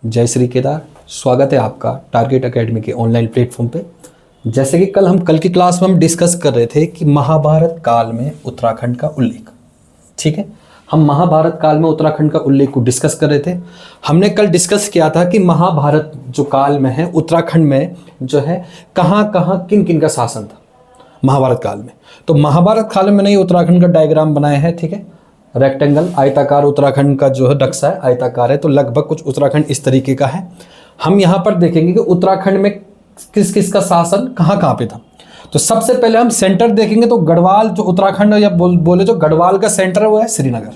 जय श्री केदार। स्वागत है आपका टारगेट एकेडमी के ऑनलाइन प्लेटफॉर्म पे। जैसे कि कल की क्लास में हम डिस्कस कर रहे थे कि महाभारत काल में उत्तराखंड का उल्लेख। ठीक है, हम महाभारत काल में उत्तराखंड का उल्लेख को डिस्कस कर रहे थे। हमने कल डिस्कस किया था कि महाभारत जो काल में है उत्तराखंड में जो है कहाँ कहाँ किन किन का शासन था महाभारत काल में। तो महाभारत काल में मैंने ये उत्तराखंड का डायग्राम बनाया है। ठीक है, रेक्टेंगल आयताकार उत्तराखंड का जो है नक्शा है आयताकार है, तो लगभग कुछ उत्तराखंड इस तरीके का है। हम यहाँ पर देखेंगे कि उत्तराखंड में किस किस का शासन कहाँ कहाँ पे था। तो सबसे पहले हम सेंटर देखेंगे तो गढ़वाल जो उत्तराखंड या बोले जो गढ़वाल का सेंटर है वो है श्रीनगर।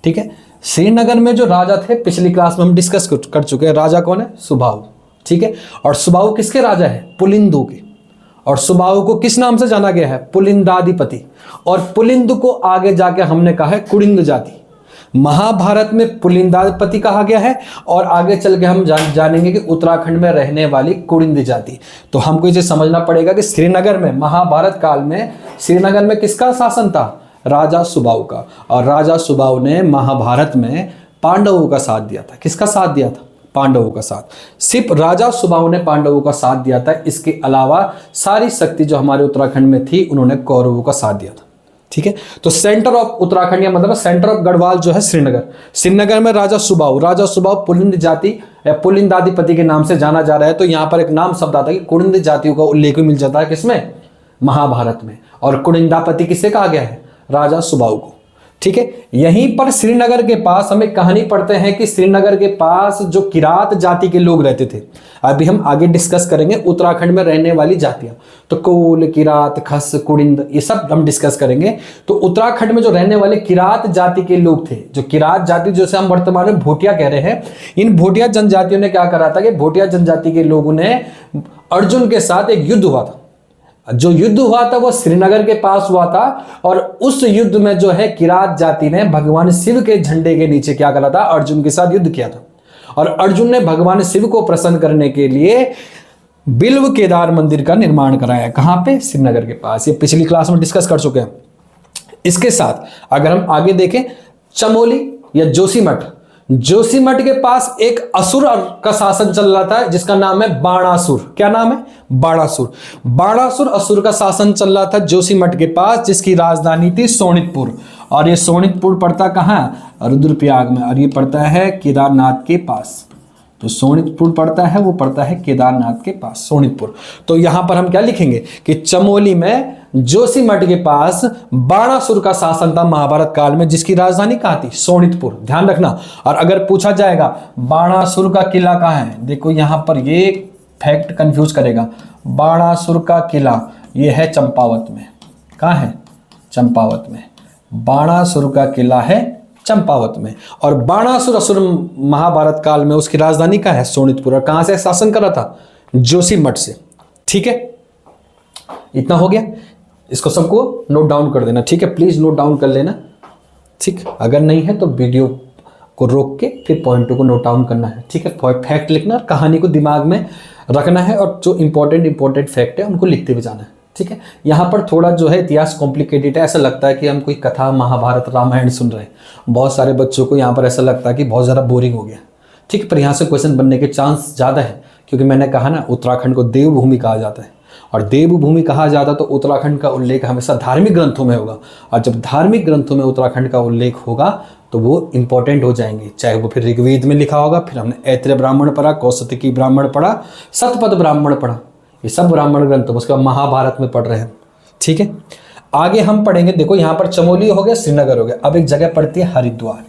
ठीक है, श्रीनगर में जो राजा थे पिछली क्लास में हम डिस्कस कर चुके हैं। राजा कौन है? सुबाहु। ठीक है, और सुबाहु किसके राजा है? पुलिंदु के। और सुबाहु को किस नाम से जाना गया है? पुलिंदाधिपति। और पुलिंद को आगे जाके हमने कहा है कुड़िंद जाति। महाभारत में पुलिंदाधिपति कहा गया है और आगे चल के हम जानेंगे कि उत्तराखंड में रहने वाली कुड़िंद जाति। तो हमको इसे समझना पड़ेगा कि श्रीनगर में महाभारत काल में श्रीनगर में किसका शासन था? राजा सुबाहु का। और राजा सुबाहु ने महाभारत में पांडवों का साथ दिया था। किसका साथ दिया था? पांडवों का साथ। सिर्फ राजा सुबाहु ने पांडवों का साथ दिया था, इसके अलावा सारी शक्ति जो हमारे उत्तराखंड में थी उन्होंने कौरवों का साथ दिया था। ठीक है, तो सेंटर ऑफ उत्तराखंड या मतलब सेंटर ऑफ गढ़वाल जो है श्रीनगर। श्रीनगर में राजा सुबाहु पुलिंद जाति या पुलिंदाधिपति के नाम से जाना जा रहा है। तो यहाँ पर एक नाम शब्द आता है कि कुड़िंद जातियों का उल्लेख भी मिल जाता है किसमें? महाभारत में। और कुड़िंदापति किसे कहा गया है? राजा सुबाहु को। ठीक है, यहीं पर श्रीनगर के पास हम एक कहानी पढ़ते हैं कि श्रीनगर के पास जो किरात जाति के लोग रहते थे। अभी हम आगे डिस्कस करेंगे उत्तराखंड में रहने वाली जातियां, तो कोल, किरात, खस, कुड़िंद ये सब हम डिस्कस करेंगे। तो उत्तराखंड में जो रहने वाले किरात जाति के लोग थे, जो किरात जाति जैसे हम वर्तमान में भोटिया कह रहे हैं, इन भोटिया जनजातियों ने क्या करा था कि भोटिया जनजाति के लोगों ने अर्जुन के साथ एक युद्ध हुआ था। जो युद्ध हुआ था वो श्रीनगर के पास हुआ था और उस युद्ध में जो है किरात जाति ने भगवान शिव के झंडे के नीचे क्या करा था? अर्जुन के साथ युद्ध किया था। और अर्जुन ने भगवान शिव को प्रसन्न करने के लिए बिल्व केदार मंदिर का निर्माण कराया। कहां पे? श्रीनगर के पास। ये पिछली क्लास में डिस्कस कर चुके हैं। इसके साथ अगर हम आगे देखें, चमोली या जोशीमठ, जोशीमठ के पास एक असुर का शासन चल रहा था जिसका नाम है बाणासुर। क्या नाम है? बाणासुर। बाणासुर असुर का शासन चल रहा था जोशीमठ के पास, जिसकी राजधानी थी सोनितपुर। और ये सोनितपुर पड़ता कहाँ? रुद्रप्रयाग में। और ये पड़ता है केदारनाथ के पास। तो सोनितपुर पड़ता है, वो पड़ता है केदारनाथ के पास, सोनितपुर। तो यहां पर हम क्या लिखेंगे कि चमोली में जोशीमठ के पास बाणासुर का शासन था महाभारत काल में, जिसकी राजधानी कहां थी? सोनितपुर। ध्यान रखना। और अगर पूछा जाएगा बाणासुर का किला कहां है, देखो यहां पर ये फैक्ट कंफ्यूज करेगा। बाणासुर का किला ये है चंपावत में। कहां है? चंपावत में। बाणासुर का किला है चंपावत में। और बाणासुर असुर महाभारत काल में उसकी राजधानी कहां है? सोनितपुर। और कहां से शासन कर रहा था? जोशीमठ से। ठीक है, इतना हो गया। इसको सबको नोट डाउन कर देना। ठीक है, प्लीज नोट डाउन कर लेना। ठीक, अगर नहीं है तो वीडियो को रोक के फिर पॉइंटों को नोट डाउन करना है। ठीक है, फैक्ट लिखना, कहानी को दिमाग में रखना है और जो इंपॉर्टेंट फैक्ट है उनको लिखते हुए जाना है। ठीक है, यहाँ पर थोड़ा जो है इतिहास कॉम्प्लिकेटेड है। ऐसा लगता है कि हम कोई कथा महाभारत रामायण सुन रहे हैं। बहुत सारे बच्चों को यहाँ पर ऐसा लगता है कि बहुत ज़्यादा बोरिंग हो गया। ठीक है, पर यहाँ से क्वेश्चन बनने के चांस ज़्यादा है, क्योंकि मैंने कहा ना उत्तराखंड को देवभूमि कहा जाता है। और देवभूमि कहा जाता तो उत्तराखंड का उल्लेख हमेशा धार्मिक ग्रंथों में होगा। और जब धार्मिक ग्रंथों में उत्तराखंड का उल्लेख होगा तो वो इंपॉर्टेंट हो जाएंगे। चाहे वो फिर ऋग्वेद में लिखा होगा, फिर हमने ऐत्रेय ब्राह्मण पढ़ा, कौशिकी ब्राह्मण पढ़ा, शतपथ ब्राह्मण पढ़ा, ये सब ब्राह्मण ग्रंथ उसके बाद महाभारत में पढ़ रहे हैं। ठीक है, आगे हम पढ़ेंगे। देखो यहाँ पर चमोली हो गया, श्रीनगर हो गया। अब एक जगह पड़ती है हरिद्वार।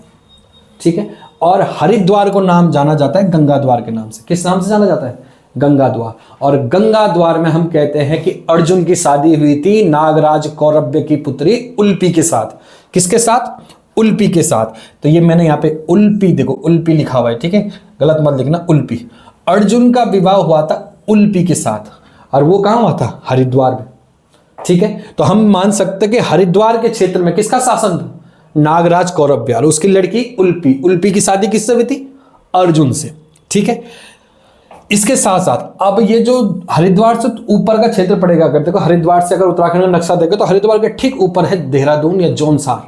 ठीक है, और हरिद्वार को नाम जाना जाता है गंगा द्वार के नाम से। किस नाम से जाना जाता है? गंगा द्वार। और गंगा द्वार में हम कहते हैं कि अर्जुन की शादी हुई थी नागराज कौरव्य की पुत्री उल्पी के साथ। किसके साथ? उल्पी के साथ। तो ये मैंने यहाँ पे उल्पी, देखो उल्पी लिखा हुआ है। ठीक है, गलत मत लिखना, उल्पी। अर्जुन का विवाह हुआ था उल्पी के साथ और वो कहाँ हुआ था? हरिद्वार में। ठीक है, तो हम मान सकते हैं कि हरिद्वार के क्षेत्र में किसका शासन था? नागराज कौरव्य। और उसकी लड़की उल्पी। उल्पी की शादी किससे हुई थी? अर्जुन से। ठीक है, इसके साथ साथ अब ये जो हरिद्वार से ऊपर का क्षेत्र पड़ेगा, अगर देखो हरिद्वार से अगर उत्तराखंड का नक्शा देखो तो हरिद्वार के ठीक ऊपर है देहरादून या जौनसार।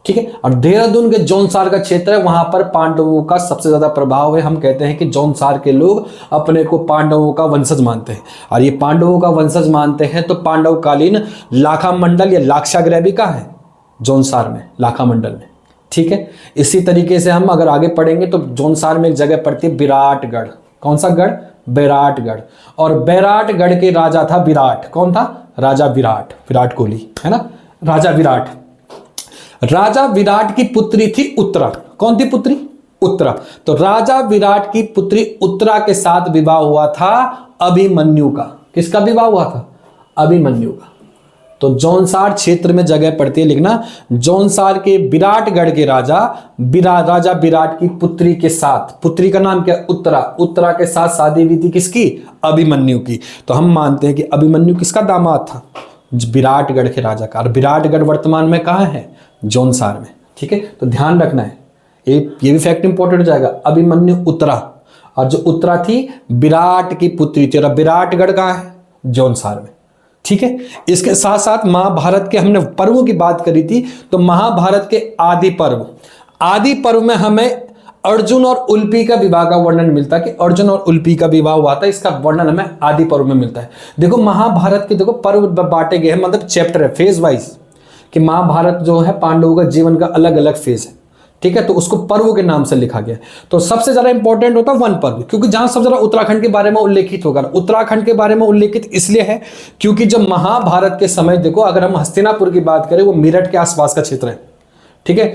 ठीक है। और देहरादून के जौनसार का क्षेत्र है, वहां पर पांडवों का सबसे ज्यादा प्रभाव है। हम कहते हैं कि जौनसार के लोग अपने को पांडवों का वंशज मानते हैं, और ये पांडवों का वंशज मानते हैं तो पांडवकालीन लाखा मंडल या लाक्षागृह भी कहाँ है, जौनसार में, लाखा मंडल में। ठीक है। इसी तरीके से हम अगर आगे पढ़ेंगे तो जौनसार में एक जगह पड़ती है विराटगढ़। कौन सा गढ़, बैराटगढ़। और बैराटगढ़ के राजा था विराट। कौन था, राजा विराट, विराट कोहली है ना, राजा विराट। राजा विराट की पुत्री थी उत्तरा। कौन थी पुत्री, उत्तरा। तो राजा विराट की पुत्री उत्तरा के साथ विवाह हुआ था अभिमन्यु का। किसका विवाह हुआ था, अभिमन्यु का। तो जौनसार क्षेत्र में जगह पड़ती है, लिखना, जौनसार के विराटगढ़ के राजा राजा विराट की पुत्री के साथ, पुत्री का नाम क्या, उत्तरा, उत्तरा के साथ शादी हुई थी किसकी, अभिमन्यु की। तो हम मानते हैं कि अभिमन्यु किसका दामाद था, विराटगढ़ के राजा का। और विराटगढ़ वर्तमान में कहाँ है, जौनसार में। ठीक है। तो ध्यान रखना है, ये भी फैक्ट इंपॉर्टेंट हो जाएगा। अभिमन्यु उत्तरा, और जो उत्तरा थी विराट की पुत्री थी, और विराटगढ़ कहाँ है, जौनसार में। ठीक है। इसके साथ साथ महाभारत के हमने पर्वों की बात करी थी, तो महाभारत के आदि पर्व, आदि पर्व में हमें अर्जुन और उल्पी का विवाह का वर्णन मिलता है कि अर्जुन और उल्पी का विवाह हुआ था। इसका वर्णन हमें आदि पर्व में मिलता है। देखो महाभारत के देखो पर्व बांटे गए हैं, मतलब चैप्टर है फेज वाइज, कि महाभारत जो है पांडवों का जीवन का अलग अलग फेज है। ठीक है। तो उसको पर्व के नाम से लिखा गया। तो सबसे ज्यादा इंपॉर्टेंट होता है वन पर्व, क्योंकि जहां सबसे ज्यादा उत्तराखंड के बारे में उल्लेखित होगा। उत्तराखंड के बारे में उल्लेखित इसलिए है क्योंकि जब महाभारत के समय, देखो अगर हम हस्तिनापुर की बात करें, वो मेरठ के आसपास का क्षेत्र है। ठीक है।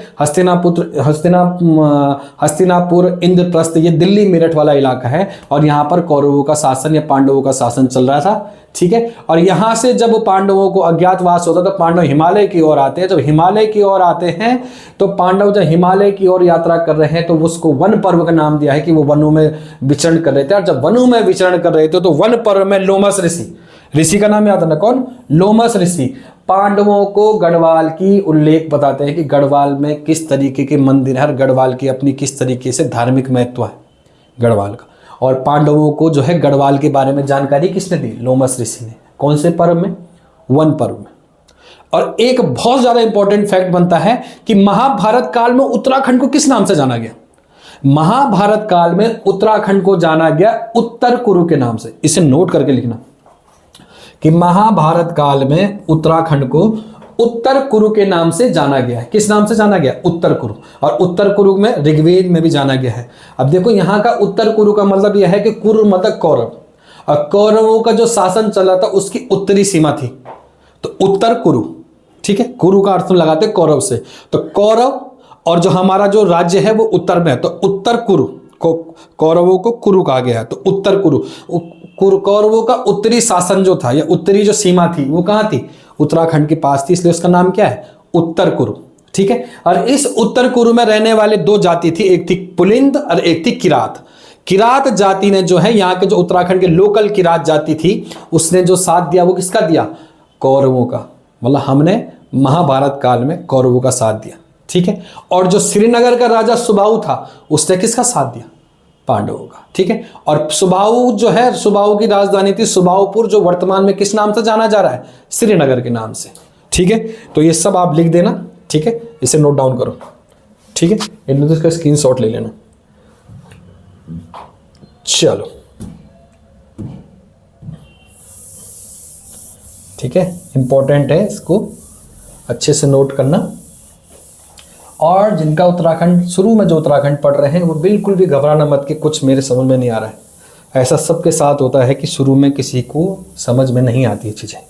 हस्तिनापुर, इंद्रप्रस्थ, ये दिल्ली मेरठ वाला इलाका है, और यहाँ पर कौरवों का शासन या पांडवों का शासन चल रहा था। ठीक है। और यहाँ से जब पांडवों को अज्ञातवास होता तो पांडव हिमालय की ओर आते हैं। जब हिमालय की ओर आते हैं तो पांडव जब हिमालय की ओर यात्रा कर रहे हैं तो उसको वन पर्व का नाम दिया है कि वो वनों में विचरण कर रहे थे। और जब वनों में विचरण कर रहे थे तो वन पर्व में लोमस ऋषि, ऋषि का नाम याद है ना, कौन, लोमस ऋषि, पांडवों को गढ़वाल की उल्लेख बताते हैं कि गढ़वाल में किस तरीके के मंदिर है, गढ़वाल की अपनी किस तरीके से धार्मिक महत्व है गढ़वाल का। और पांडवों को जो है गढ़वाल के बारे में जानकारी किसने दी, लोमस ऋषि ने। कौन से पर्व में, वन पर्व में। और एक बहुत ज्यादा इंपॉर्टेंट फैक्ट बनता है कि महाभारत काल में उत्तराखंड को किस नाम से जाना गया। महाभारत काल में उत्तराखंड को जाना गया उत्तर कुरु के नाम से। इसे नोट करके लिखना कि महाभारत काल में उत्तराखंड को उत्तर कुरु के नाम से जाना गया है। किस नाम से जाना गया, उत्तर कुरु। और उत्तर कुरु में ऋग्वेद में भी जाना गया है। अब देखो यहाँ का उत्तर कुरु का मतलब यह है कि कुरु मतलब कौरव, और कौरवों का जो शासन चला था उसकी उत्तरी सीमा थी, तो उत्तर कुरु। ठीक है। कुरु का अर्थ लगाते कौरव से, तो कौरव, और जो हमारा जो राज्य है वो उत्तर में है, तो उत्तर कुरु को, कौरवों को कुरु कहा गया, तो उत्तर कुरु। कौरवों का उत्तरी शासन जो था या उत्तरी जो सीमा थी वो कहाँ थी, उत्तराखंड के पास थी, इसलिए उसका नाम क्या है, उत्तर कुरु। ठीक है। और इस उत्तर कुरु में रहने वाले दो जाति थी, एक थी पुलिंद और एक थी किरात। किरात जाति ने जो है, यहाँ के जो उत्तराखंड के लोकल किरात जाति थी, उसने जो साथ दिया वो किसका दिया, कौरवों का। मतलब हमने महाभारत काल में कौरवों का साथ दिया। ठीक है। और जो श्रीनगर का राजा सुबाहु था उसने किसका साथ दिया, पांडवों का। ठीक है। और सुबाहु जो है, सुबाहु की राजधानी थी सुबाहुपुर, जो वर्तमान में किस नाम से जाना जा रहा है, श्रीनगर के नाम से। ठीक है। तो ये सब आप लिख देना। ठीक है। इसे नोट डाउन करो। ठीक है। इनमें तो इसका स्क्रीनशॉट ले लेना। चलो ठीक है, इंपॉर्टेंट है, इसको अच्छे से नोट करना। और जिनका उत्तराखंड, शुरू में जो उत्तराखंड पढ़ रहे हैं वो बिल्कुल भी घबराना मत कि कुछ मेरे समझ में नहीं आ रहा है। ऐसा सबके साथ होता है कि शुरू में किसी को समझ में नहीं आती है चीज़ें,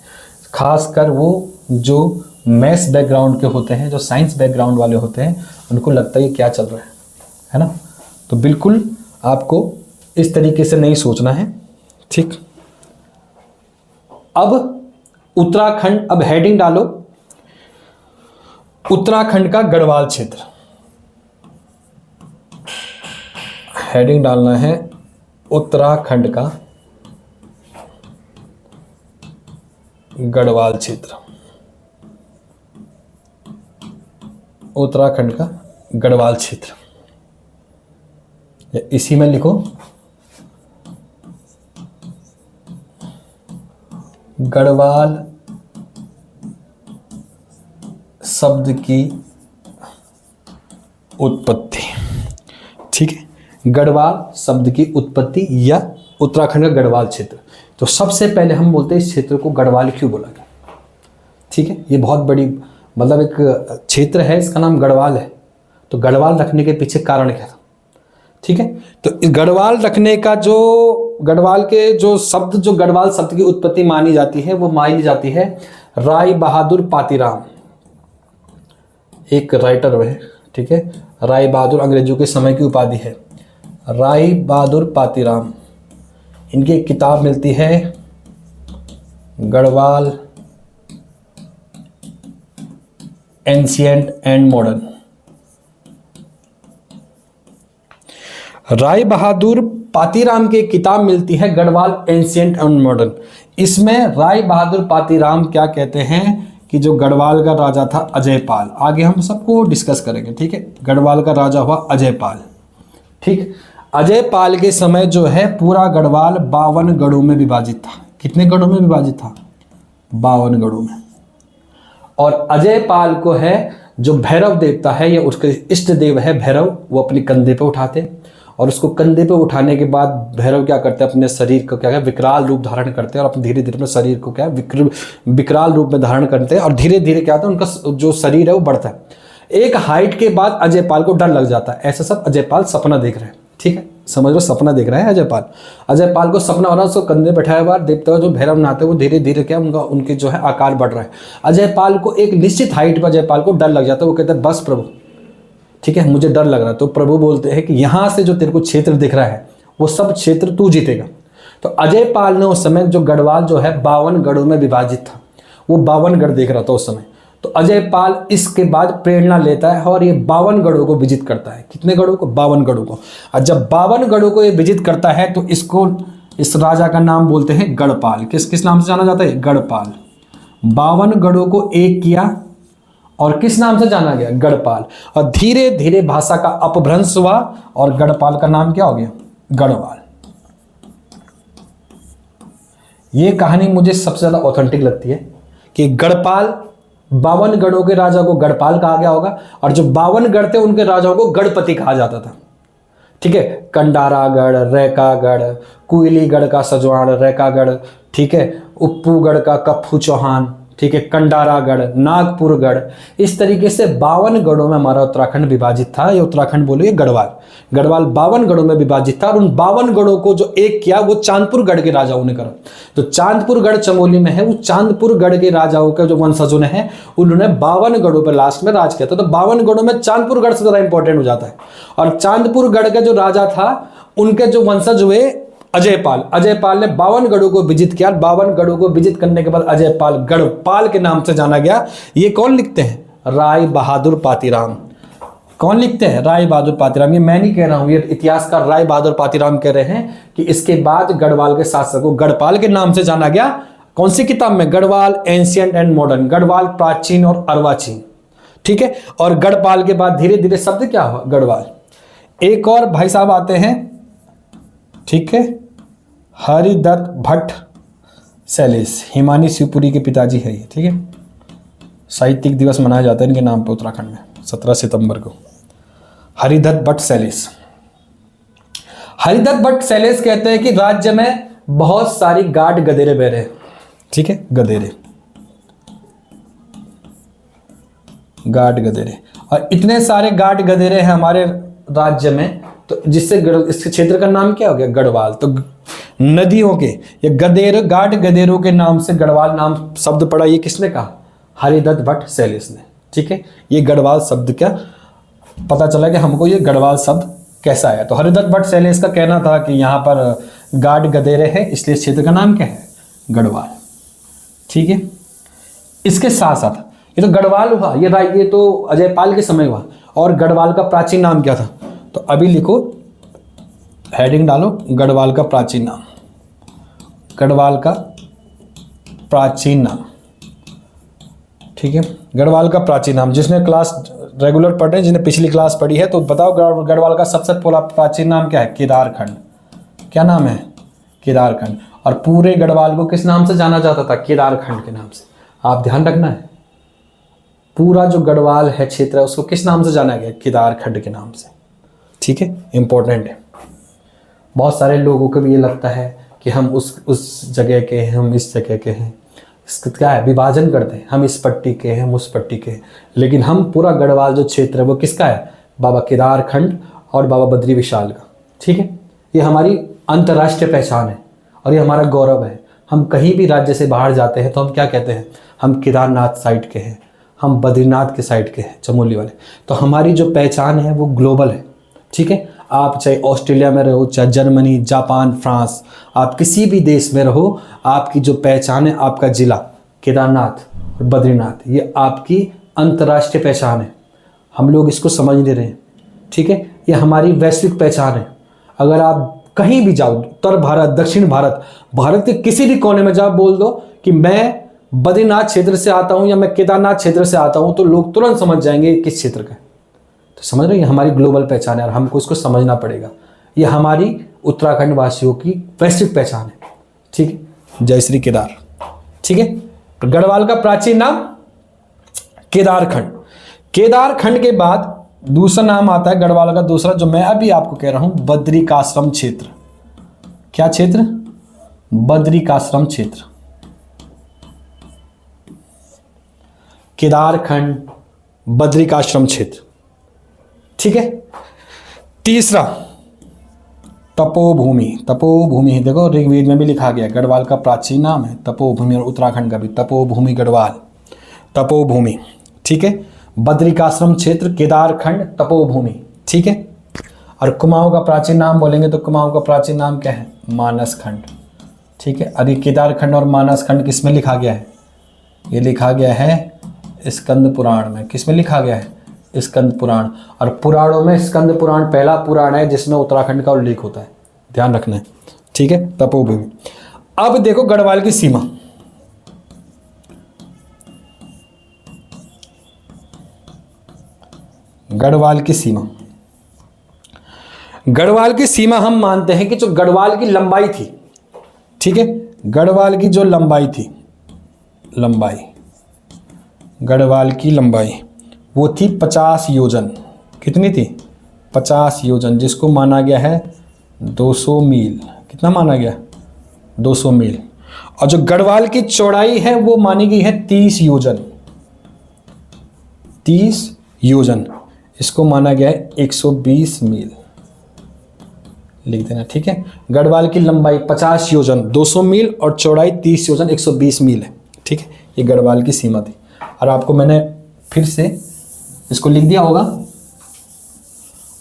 खासकर वो जो मैथ्स बैकग्राउंड के होते हैं, जो साइंस बैकग्राउंड वाले होते हैं, उनको लगता है क्या चल रहा है ना। तो बिल्कुल आपको इस तरीके से नहीं सोचना है। ठीक। अब उत्तराखंड, अब हेडिंग डालो उत्तराखंड का गढ़वाल क्षेत्र। हेडिंग डालना है उत्तराखंड का गढ़वाल क्षेत्र। उत्तराखंड का गढ़वाल क्षेत्र, इसी में लिखो गढ़वाल शब्द की उत्पत्ति। ठीक है, गढ़वाल शब्द की उत्पत्ति या उत्तराखंड का गढ़वाल क्षेत्र। तो सबसे पहले हम बोलते हैं इस क्षेत्र को गढ़वाल क्यों बोला गया। ठीक है, ये बहुत बड़ी मतलब एक क्षेत्र है, इसका नाम गढ़वाल है। तो गढ़वाल रखने के पीछे कारण क्या था। ठीक है, तो इस गढ़वाल रखने का जो गढ़वाल के जो शब्द, जो गढ़वाल शब्द की उत्पत्ति मानी जाती है, वो मानी जाती है राय बहादुर पातीराम, एक राइटर है। ठीक है, राय बहादुर अंग्रेजों के समय की उपाधि है, राय बहादुर पातीराम। इनकी एक किताब मिलती है Garhwal ancient and modern. Rai Bahadur Patiram की एक किताब मिलती है गढ़वाल एंशिएंट एंड मॉडर्न। इसमें राय बहादुर पातीराम क्या कहते हैं कि जो गढ़वाल का राजा था अजयपाल, आगे हम सबको डिस्कस करेंगे। ठीक है, गढ़वाल का राजा हुआ अजयपाल। ठीक, अजयपाल के समय जो है पूरा गढ़वाल 52 गढ़ों में विभाजित था। कितने गढ़ों में विभाजित था? 52 गढ़ों में। और अजयपाल को है जो भैरव देवता है या उसके इष्ट देव है भैरव, वो अपने कंधे पे उठाते, और उसको कंधे पे उठाने के बाद भैरव क्या करते हैं, अपने शरीर को क्या है विकराल रूप धारण करते हैं, और अपने धीरे धीरे अपने शरीर को क्या है विकराल रूप में धारण करते हैं, और धीरे धीरे क्या होता है उनका जो शरीर है वो बढ़ता है। एक हाइट के बाद अजयपाल को डर लग जाता है। ऐसा सब अजयपाल सपना देख रहे हैं। ठीक है, समझ लो सपना देख रहा है अजयपाल। अजयपाल को सपना हो रहा है, उसको कंधे बैठाया हुआ देखते हुए जो भैरव नाथ है वो धीरे धीरे क्या उनके जो है आकार बढ़ रहा है। अजयपाल को एक निश्चित हाइट पर अजयपाल को डर लग जाता है। वो कहते हैं बस प्रभु, ठीक है, मुझे डर लग रहा है। तो प्रभु बोलते हैं कि यहाँ से जो तेरे को क्षेत्र दिख रहा है वो सब क्षेत्र तू जीतेगा। तो अजयपाल ने उस समय जो गढ़वाल जो है 52 गढ़ों में विभाजित था, वो 52 गढ़ देख रहा था उस समय। तो अजयपाल इसके बाद प्रेरणा लेता है और ये 52 गढ़ों को विजित करता है। कितने गढ़ों को? 52 गढ़ों को। और जब 52 गढ़ों को ये विजित करता है तो इसको, इस राजा का नाम बोलते हैं गढ़पाल। किस किस नाम से जाना जाता है? गढ़पाल। 52 गढ़ों को एक किया और किस नाम से जाना गया? गढ़पाल। और धीरे धीरे भाषा का अपभ्रंश हुआ और गढ़पाल का नाम क्या हो गया? गढ़वाल। ये कहानी मुझे सबसे ज्यादा ऑथेंटिक लगती है कि गढ़पाल, 52 गढ़ों के राजा को गढ़पाल कहा गया होगा, और जो 52 गढ़ थे उनके राजाओं को गढ़पति कहा जाता था। ठीक है, कंडारागढ़, रैकागढ़, कुइलीगढ़ का सजवाण रैकागढ़, ठीक है, उप्पूगढ़ का कप्पू चौहान, ठीक है, कंडारागढ़, नागपुरगढ़, इस तरीके से 52 गढ़ों में हमारा उत्तराखंड विभाजित था। ये उत्तराखंड बोलिए गढ़वाल। गढ़वाल 52 गढ़ों में विभाजित था और उन 52 गढ़ों को जो एक किया वो चांदपुर गढ़ के राजाओं ने करा। तो चांदपुर गढ़ चमोली में है, वो चांदपुर गढ़ के राजाओं के जो वंशजों ने है उन्होंने 52 गढ़ों पर लास्ट में राज किया था। तो 52 गढ़ों में चांदपुर गढ़ से ज्यादा इंपॉर्टेंट हो जाता है। और चांदपुर गढ़ का जो राजा था उनके जो वंशज हुए अजयपाल। अजयपाल ने 52 गढ़ों को विजित किया। 52 गढ़ों को विजित करने के बाद अजयपाल गढ़पाल के नाम से जाना गया। ये कौन लिखते हैं? राय बहादुर पातीराम। कौन लिखते हैं? राय बहादुर पातीराम। ये मैं नहीं कह रहा हूं, ये इतिहासकार राय बहादुर पातीराम कह रहे हैं कि इसके बाद गढ़वाल के शासक को गढ़पाल के नाम से जाना गया। कौन सी किताब में? Garhwal ancient and modern, Garhwal प्राचीन और अर्वाचीन। ठीक है, और गढ़पाल के बाद धीरे धीरे शब्द क्या हुआ? गढ़वाल। एक और भाई साहब आते हैं, ठीक है, हरिदत्त भट्ट सैलेस, हिमानी शिवपुरी के पिताजी है ये। ठीक है, साहित्यिक दिवस मनाया जाता है इनके नाम पर उत्तराखंड में 17 सितंबर को। हरिदत्त भट्ट सैलेस। हरिदत्त भट्ट सैलेस कहते हैं कि राज्य में बहुत सारी गाड गधेरे बह रहे हैं। ठीक है, गधेरे, गाड गधेरे, और इतने सारे गाड गधेरे हैं हमारे राज्य में, तो जिससे इस क्षेत्र का नाम क्या हो गया? गढ़वाल। तो नदियों के या गधेर, गाड गधेरों के नाम से गढ़वाल नाम शब्द पड़ा। ये किसने कहा? हरिदत्त भट्ट सैलेस ने। ठीक है, ये गढ़वाल शब्द क्या पता चला कि हमको ये गढ़वाल शब्द कैसा है। तो हरिदत्त भट्ट सैलेस का कहना था कि यहाँ पर गाड गधेरे हैं, इसलिए क्षेत्र का नाम क्या है? गढ़वाल। ठीक है, इसके साथ साथ ये तो गढ़वाल हुआ, ये तो अजयपाल के समय हुआ। और गढ़वाल का प्राचीन नाम क्या था? तो अभी लिखो, हेडिंग डालो, गढ़वाल का प्राचीन नाम। गढ़वाल का प्राचीन नाम। ठीक है, गढ़वाल का प्राचीन नाम। जिसने क्लास रेगुलर पढ़ रहे हैं, जिसने पिछली क्लास पढ़ी है, तो बताओ गढ़वाल का सबसे प्राचीन नाम क्या है? केदारखंड। क्या नाम है? केदारखंड। और पूरे गढ़वाल को किस नाम से जाना जाता था? केदारखंड के नाम से। आप ध्यान रखना है, पूरा जो गढ़वाल है क्षेत्र है उसको किस नाम से जाना गया? केदार खंड के नाम से। ठीक है, इंपॉर्टेंट है। बहुत सारे लोगों को भी ये लगता है कि हम उस जगह के हैं, हम इस जगह के हैं, इसका क्या है, विभाजन करते हैं, हम इस पट्टी के हैं, हम उस पट्टी के हैं। लेकिन हम पूरा गढ़वाल जो क्षेत्र है वो किसका है? बाबा केदार खंड और बाबा बद्री विशाल का। ठीक है, ये हमारी अंतर्राष्ट्रीय पहचान है और ये हमारा गौरव है। हम कहीं भी राज्य से बाहर जाते हैं तो हम क्या कहते हैं? हम केदारनाथ साइड के हैं, हम बद्रीनाथ के साइड के हैं, चमोली वाले। तो हमारी जो पहचान है वो ग्लोबल है। ठीक है, आप चाहे ऑस्ट्रेलिया में रहो, चाहे जर्मनी, जापान, फ्रांस, आप किसी भी देश में रहो, आपकी जो पहचान है, आपका जिला केदारनाथ और बद्रीनाथ, ये आपकी अंतर्राष्ट्रीय पहचान है। हम लोग इसको समझ नहीं रहे हैं। ठीक है, ये हमारी वैश्विक पहचान है। अगर आप कहीं भी जाओ, उत्तर भारत, दक्षिण भारत, भारत के किसी भी कोने में जाओ, बोल दो कि मैं बद्रीनाथ क्षेत्र से आता हूँ या मैं केदारनाथ क्षेत्र से आता हूँ, तो लोग तुरंत समझ जाएंगे किस क्षेत्र का है। तो समझ रहे हैं, ये हमारी ग्लोबल पहचान है और हमको इसको समझना पड़ेगा। ये हमारी उत्तराखंड वासियों की वैश्विक पहचान है। ठीक है, जय श्री केदार। ठीक है, तो गढ़वाल का प्राचीन नाम केदारखंड। केदारखंड के बाद दूसरा नाम आता है गढ़वाल का दूसरा, जो मैं अभी आपको कह रहा हूं, बद्रिकाश्रम क्षेत्र। क्या क्षेत्र? बद्रिकाश्रम क्षेत्र। केदारखंड, बद्रिकाश्रम क्षेत्र। ठीक है, तीसरा तपोभूमि। तपोभूमि देखो ऋग्वेद में भी लिखा गया है, गढ़वाल का प्राचीन नाम है तपोभूमि, और उत्तराखंड का भी तपोभूमि गढ़वाल, तपोभूमि। ठीक है, बद्रिकाश्रम क्षेत्र, केदारखंड, तपोभूमि। ठीक है, और कुमाऊं का प्राचीन नाम बोलेंगे तो कुमाऊं का प्राचीन नाम क्या है? मानसखंड। ठीक है, और ये केदारखंड और मानसखंड किस में लिखा गया है? ये लिखा गया है स्कंद पुराण में। किस में लिखा गया है? स्कंद पुराण। और पुराणों में स्कंद पुराण पहला पुराण है जिसमें उत्तराखंड का उल्लेख होता है, ध्यान रखना है। ठीक है, तपोभूमि। अब देखो गढ़वाल की सीमा। गढ़वाल की सीमा, गढ़वाल की सीमा हम मानते हैं कि जो गढ़वाल की लंबाई थी, ठीक है, गढ़वाल की जो लंबाई थी, गढ़वाल की लंबाई वो थी 50 योजन। कितनी थी? 50 योजन, जिसको माना गया है 200 मील। कितना माना गया? 200 मील। और जो गढ़वाल की चौड़ाई है वो मानी गई है 30 योजन। 30 योजन, इसको माना गया है 120 मील। लिख देना। ठीक है, गढ़वाल की लंबाई 50 योजन 200 मील और चौड़ाई 30 योजन 120 मील है। ठीक है, ये गढ़वाल की सीमा थी। और आपको मैंने फिर से इसको लिख दिया होगा।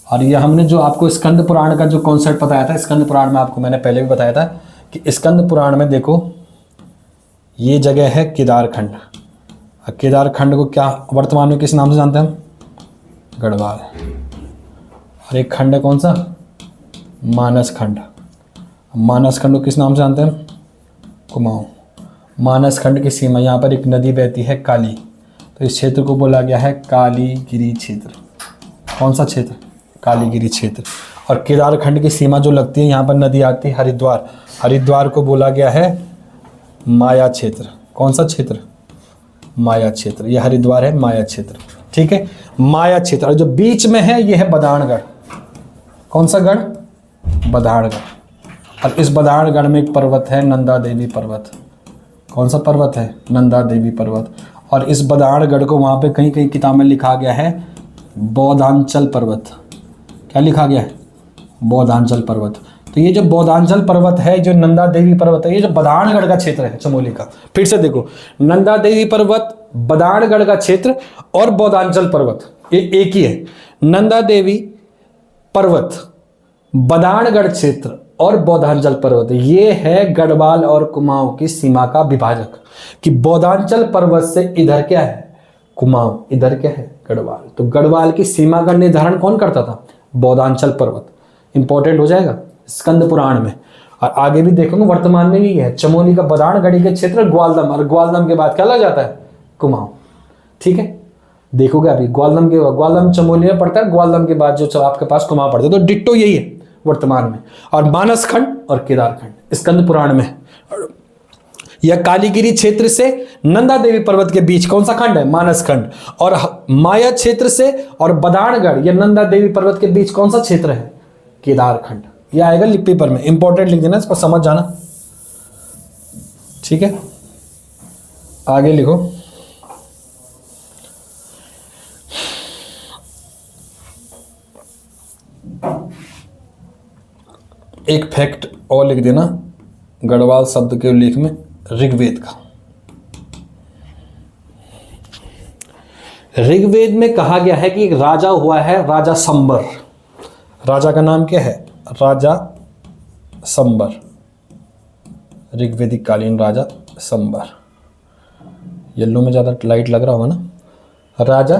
और ये हमने जो आपको स्कंद पुराण का जो कॉन्सेप्ट बताया था, स्कंद पुराण में आपको मैंने पहले भी बताया था कि स्कंद पुराण में देखो ये जगह है केदारखंड। केदारखंड को क्या वर्तमान में किस नाम से जानते हैं हम? गढ़वाल। और एक खंड है कौन सा? मानस खंड। मानस खंड को किस नाम से जानते हैं? कुमाऊं। मानस खंड की सीमा, यहाँ पर एक नदी बहती है काली, तो इस क्षेत्र को बोला गया है कालीगिरी क्षेत्र। कौन सा क्षेत्र? कालीगिरी क्षेत्र। और केदारखंड की सीमा जो लगती है, यहाँ पर नदी आती है हरिद्वार, हरिद्वार को बोला गया है माया क्षेत्र। कौन सा क्षेत्र? माया क्षेत्र। यह हरिद्वार है, माया क्षेत्र। ठीक है, माया क्षेत्र। और जो बीच में है ये है बदाणगढ़। कौन सा गढ़? बदाणगढ़। और इस बदाणगढ़ में एक पर्वत है नंदा देवी पर्वत। कौन सा पर्वत है? नंदा देवी पर्वत। और इस बदाणगढ़ को वहाँ पे कहीं कहीं किताब में लिखा गया है बौद्धांचल पर्वत। क्या लिखा गया है? बौद्धांचल पर्वत। तो ये जो बौद्धांचल पर्वत है, जो नंदा देवी पर्वत है, ये जो बदाणगढ़ का क्षेत्र है चमोली का। फिर से देखो, नंदा देवी पर्वत, बदाणगढ़ का क्षेत्र और बौद्धांचल पर्वत, ये एक ही है। नंदा देवी पर्वत, बदाणगढ़ क्षेत्र और बौद्धांचल पर्वत, ये है गढ़वाल और कुमाऊं की सीमा का विभाजक। कि बौद्धांचल पर्वत से इधर क्या है? कुमाऊं, इधर क्या है? गढ़वाल। तो गढ़वाल की सीमा का निर्धारण कौन करता था? बौद्धांचल पर्वत। इंपॉर्टेंट हो जाएगा स्कंद पुराण में। और आगे भी देखोगे वर्तमान में भी है। चमोली का बदाणगढ़ी के क्षेत्र ग्वालदम, और ग्वालदम के बाद क्या लग जाता है? कुमाऊं। ठीक है, देखोगे अभी ग्वालदम चमोली में पड़ता है, ग्वालदम के बाद जो आपके पास कुमाऊं पड़ता है। तो डिट्टो यही है वर्तमान में। और मानसखंड और केदारखंड स्कंद पुराण में। यह कालीगिरी क्षेत्र से नंदा देवी पर्वत के बीच कौन सा खंड है? मानस खंड। और माया क्षेत्र से और बदाणगढ़ या नंदा देवी पर्वत के बीच कौन सा क्षेत्र है? केदार खंड। यह आएगा लिपि पर में, इंपॉर्टेंट लिख देना, इसको समझ जाना, ठीक है। आगे लिखो, एक फैक्ट और लिख देना गढ़वाल शब्द के उल्लेख में ऋग्वेद का। ऋग्वेद में कहा गया है कि एक राजा हुआ है, राजा संबर। राजा का नाम क्या है? राजा संबर, ऋग्वेदिक कालीन राजा संबर। येलो में ज़्यादा लाइट लग रहा होगा ना। राजा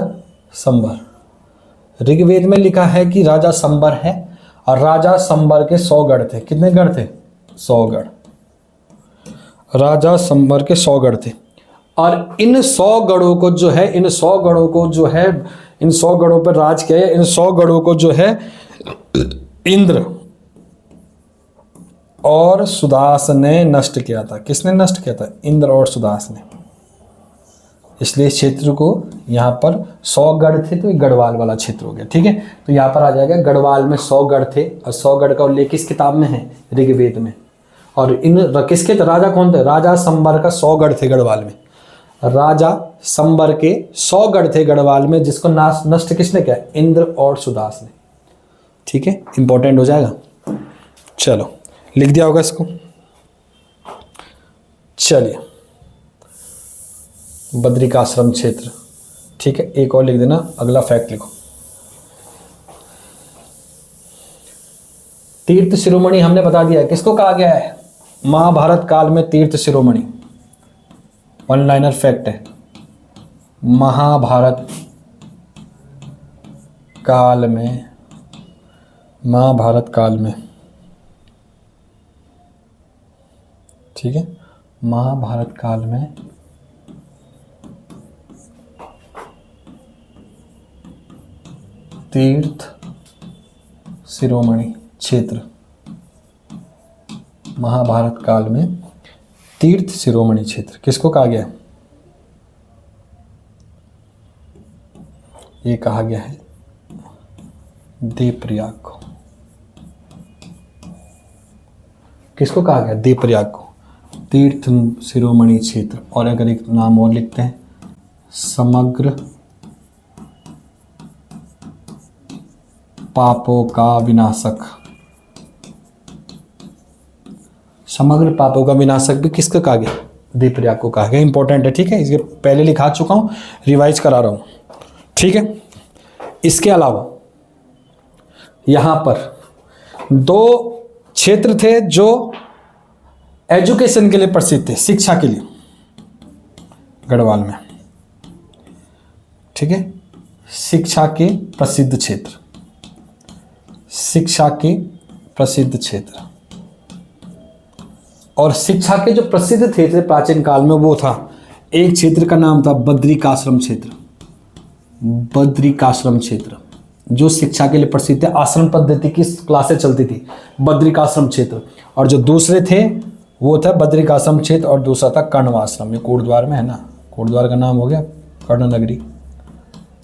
संबर, ऋग्वेद में लिखा है कि राजा संबर है और राजा संबर के 100 गढ़ थे। कितने गढ़ थे? 100 गढ़। राजा संबर के 100 गढ़ थे और इन 100 गढ़ों को जो है, इन 100 गढ़ों को जो है, इन 100 गढ़ों पर राज किया है। इन 100 गढ़ों को जो है इंद्र और सुदास ने नष्ट किया था। किसने नष्ट किया था? इंद्र और सुदास ने। इसलिए इस क्षेत्र को यहाँ पर 100 गढ़ थे, तो ये गढ़वाल वाला क्षेत्र हो गया, ठीक है। तो यहाँ पर आ जाएगा गढ़वाल में 100 गढ़ थे और 100 गढ़ का उल्लेख किस किताब में है? ऋग्वेद में। और इन किसके राजा कौन थे? राजा संबर का 100 गढ़ थे गढ़वाल में। राजा संबर के 100 गढ़ थे गढ़वाल में, जिसको नष्ट किसने किया? इंद्र और सुदास ने, ठीक है। इंपॉर्टेंट हो जाएगा। चलो लिख दिया होगा इसको। चलिए, बद्रिकाश्रम क्षेत्र, ठीक है। एक और लिख देना, अगला फैक्ट लिखो। तीर्थ शिरोमणि हमने बता दिया, किसको कहा गया है? महाभारत काल में तीर्थ शिरोमणि। वन लाइनर फैक्ट है, महाभारत काल में, महाभारत काल में, ठीक है, महाभारत काल में तीर्थ शिरोमणि क्षेत्र, महाभारत काल में तीर्थ शिरोमणि क्षेत्र किसको कहा गया? ये कहा गया है देवप्रयाग को। किसको कहा गया? देवप्रयाग को तीर्थ शिरोमणि क्षेत्र। और अगर एक नाम और लिखते हैं, समग्र पापों का विनाशक। समग्र पापों का विनाशक भी किसको कहा गया? देवप्रयाग को कहा गया। इंपॉर्टेंट है, ठीक है। इसके पहले लिखा चुका हूं, रिवाइज करा रहा हूं, ठीक है। इसके अलावा यहां पर 2 क्षेत्र थे जो एजुकेशन के लिए प्रसिद्ध थे, शिक्षा के लिए, गढ़वाल में, ठीक है। शिक्षा के प्रसिद्ध क्षेत्र, शिक्षा के प्रसिद्ध क्षेत्र। और शिक्षा के जो प्रसिद्ध थे प्राचीन काल में, वो था, एक क्षेत्र का नाम था बद्रिकाश्रम क्षेत्र। बद्रिकाश्रम क्षेत्र जो शिक्षा के लिए प्रसिद्ध है, आश्रम पद्धति की क्लासें चलती थी, बद्रिकाश्रम क्षेत्र। और जो दूसरे थे वो था बद्रिकाश्रम क्षेत्र और दूसरा था कण्व आश्रम। ये कोटद्वार में है ना, कोटद्वार का नाम हो गया कर्ण नगरी,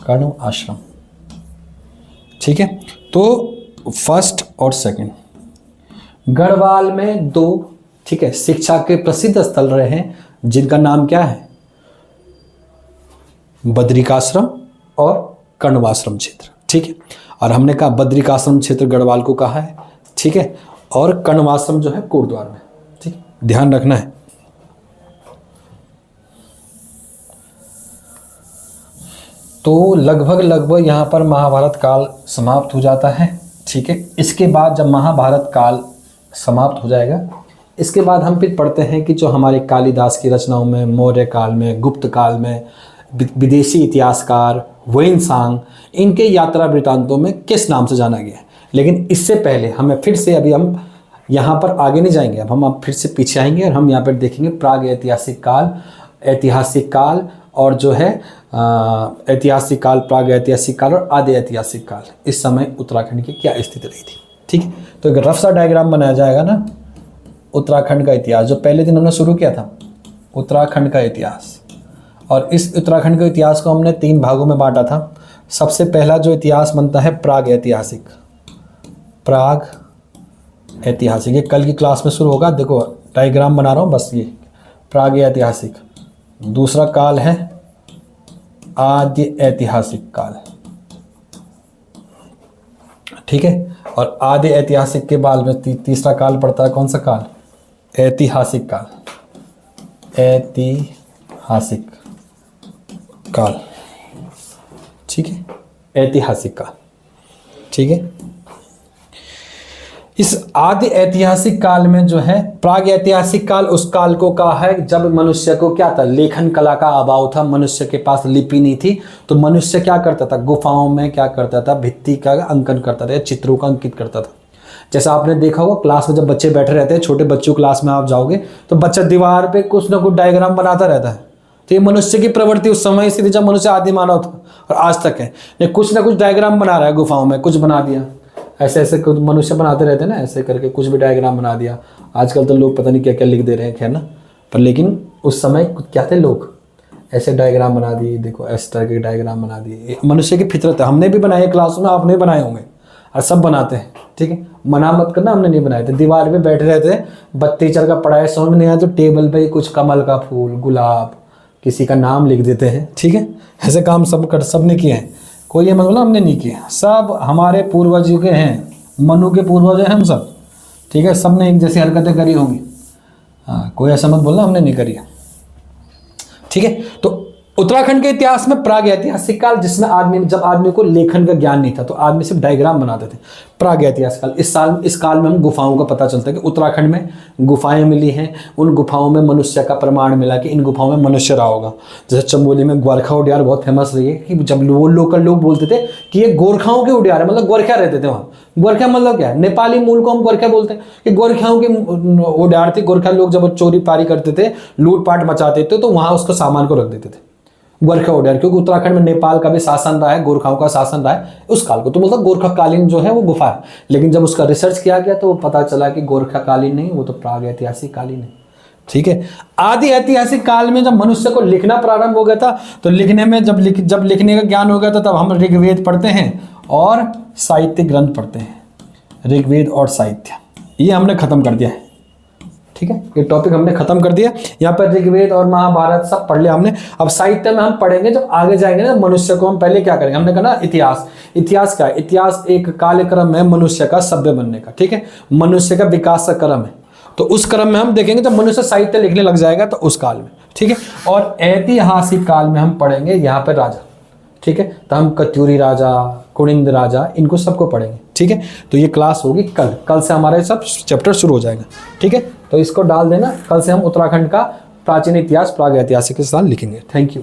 कण्व आश्रम, ठीक है। तो फर्स्ट और सेकंड गढ़वाल में 2, ठीक है, शिक्षा के प्रसिद्ध स्थल रहे हैं, जिनका नाम क्या है? बद्रिकाश्रम और कण्वाश्रम क्षेत्र, ठीक है। और हमने कहा बद्रिकाश्रम क्षेत्र गढ़वाल को कहा है, ठीक है, और कण्वाश्रम जो है कोटद्वार में, ठीक है, ध्यान रखना है। तो लगभग यहाँ पर महाभारत काल समाप्त हो जाता है, ठीक है। इसके बाद जब महाभारत काल समाप्त हो जाएगा, इसके बाद हम फिर पढ़ते हैं कि जो हमारे कालिदास की रचनाओं में, मौर्य काल में, गुप्त काल में, विदेशी इतिहासकार वेइनसांग, इनके यात्रा वृत्तांतों में किस नाम से जाना गया है। लेकिन इससे पहले हमें फिर से, अभी हम यहाँ पर आगे नहीं जाएंगे, अब हम फिर से पीछे आएंगे और हम यहाँ पर देखेंगे प्राग ऐतिहासिक काल, ऐतिहासिक काल और जो है ऐतिहासिक काल, प्राग ऐतिहासिक काल और आदि ऐतिहासिक काल। इस समय उत्तराखंड की क्या स्थिति रही थी, ठीक है। तो एक रफ सा डायग्राम बनाया जाएगा ना उत्तराखंड का इतिहास, जो पहले दिन हमने शुरू किया था, उत्तराखंड का इतिहास। और इस उत्तराखंड के इतिहास को हमने 3 भागों में बांटा था। सबसे पहला जो इतिहास बनता है प्राग ऐतिहासिक, प्राग ऐतिहासिक, ये कल की क्लास में शुरू होगा। देखो डायग्राम बना रहा हूँ बस, ये प्राग ऐतिहासिक। दूसरा काल है आद्य ऐतिहासिक काल, ठीक है। और आद्य ऐतिहासिक के बाद में तीसरा काल पड़ता है कौन सा काल, ऐतिहासिक काल, ऐतिहासिक काल, ठीक है, ऐतिहासिक काल, ठीक है। इस आदि ऐतिहासिक काल में जो है प्राग ऐतिहासिक काल, उस काल को कहा है जब मनुष्य को क्या था, लेखन कला का अभाव था, मनुष्य के पास लिपि नहीं थी, तो मनुष्य क्या करता था, गुफाओं में क्या करता था, भित्ति का अंकन करता था या चित्रों का अंकित करता था। जैसा आपने देखा होगा क्लास में जब बच्चे बैठे रहते हैं, छोटे बच्चों क्लास में आप जाओगे तो बच्चा दीवार पे कुछ ना कुछ डायग्राम बनाता रहता है। तो ये मनुष्य की प्रवृत्ति उस समय से थी जब मनुष्य आदि मानव था और आज तक है, ये कुछ ना कुछ डायग्राम बना रहा है, गुफाओं में कुछ बना दिया, ऐसे ऐसे कुछ मनुष्य बनाते रहते हैं ना, ऐसे करके कुछ भी डायग्राम बना दिया। आजकल तो लोग पता नहीं क्या क्या लिख दे रहे हैं, खैर ना, पर लेकिन उस समय क्या थे, लोग ऐसे डायग्राम बना दिए, देखो इस तरह के डायग्राम बना दिए। मनुष्य की फितरत है, हमने भी बनाए क्लास में, आपने बनाए होंगे और सब बनाते हैं, ठीक है, मना मत करना, हमने नहीं बनाए थे। दीवार पे बैठे रहते हैं, 32 टीचर का पढ़ाए समझ में नहीं आया तो टेबल पे कुछ कमल का फूल, गुलाब, किसी का नाम लिख देते हैं, ठीक है। ऐसे काम सब ने किए हैं, कोई ये मतलब हमने नहीं किया, सब हमारे पूर्वजों के हैं, मनु के पूर्वज हैं हम सब, ठीक है। सब ने एक जैसी हरकतें करी होंगी, हाँ, कोई ऐसा मत बोलना हमने नहीं करी है, ठीक है। तो उत्तराखंड के इतिहास में प्राग ऐतिहासिक काल, जिसमें जब आदमी को लेखन का ज्ञान नहीं था तो आदमी सिर्फ डायग्राम बनाते थे, प्राग ऐतिहासिक काल। इस काल में हम गुफाओं का पता चलता है कि उत्तराखंड में गुफाएं मिली हैं, उन गुफाओं में मनुष्य का प्रमाण मिला कि इन गुफाओं में मनुष्य रहा होगा। जैसे चमोली में गोरखा उद्यान बहुत फेमस रही है कि जब वो लोकल लोग बोलते थे कि ये गोरखाओं के उद्यान है, मतलब गोरखा रहते थे वहाँ। गोरखा मतलब क्या है, नेपाली मूल को हम गोरखा बोलते हैं, कि गोरखाओं के उद्यान थे। गोरखा लोग जब चोरी पारी करते थे, लूटपाट मचाते थे, तो वहाँ उसको सामान को रख देते थे, गोरखा उद्यान। क्योंकि उत्तराखंड में नेपाल का भी शासन रहा है, गोरखाओं का शासन रहा है उस काल को, तो मतलब गोरखाकालीन जो है वो गुफा है। लेकिन जब उसका रिसर्च किया गया तो पता चला कि गोरखाकालीन नहीं, वो तो प्राग ऐतिहासिक कालीन है, ठीक है। आदि ऐतिहासिक काल में जब मनुष्य को लिखना प्रारंभ हो गया था, तो लिखने में जब लिखने का ज्ञान हो गया था, तब हम ऋग्वेद पढ़ते हैं और साहित्य ग्रंथ पढ़ते हैं। ऋग्वेद और साहित्य ये हमने खत्म कर दिया है, ठीक है, ये टॉपिक हमने खत्म कर दिया। यहाँ पर ऋग्वेद और महाभारत सब पढ़ लिया हमने। अब साहित्य में हम पढ़ेंगे, जब आगे जाएंगे ना मनुष्य को हम पहले क्या करेंगे, हमने कहा ना इतिहास। इतिहास क्या है, इतिहास एक कार्यक्रम है मनुष्य का सभ्य बनने का, ठीक है, मनुष्य का विकास का क्रम है। तो उस क्रम में हम देखेंगे जब मनुष्य साहित्य लिखने लग जाएगा तो उस काल में, ठीक है। और ऐतिहासिक काल में हम पढ़ेंगे यहाँ पर राजा, ठीक है, तो हम कत्यूरी राजा, कुनिंद राजा, इनको सबको पढ़ेंगे, ठीक है। तो ये क्लास होगी कल से हमारे सब चैप्टर शुरू हो जाएगा, ठीक है। तो इसको डाल देना, कल से हम उत्तराखंड का प्राचीन इतिहास प्राग ऐतिहासिक के साथ लिखेंगे। Thank you.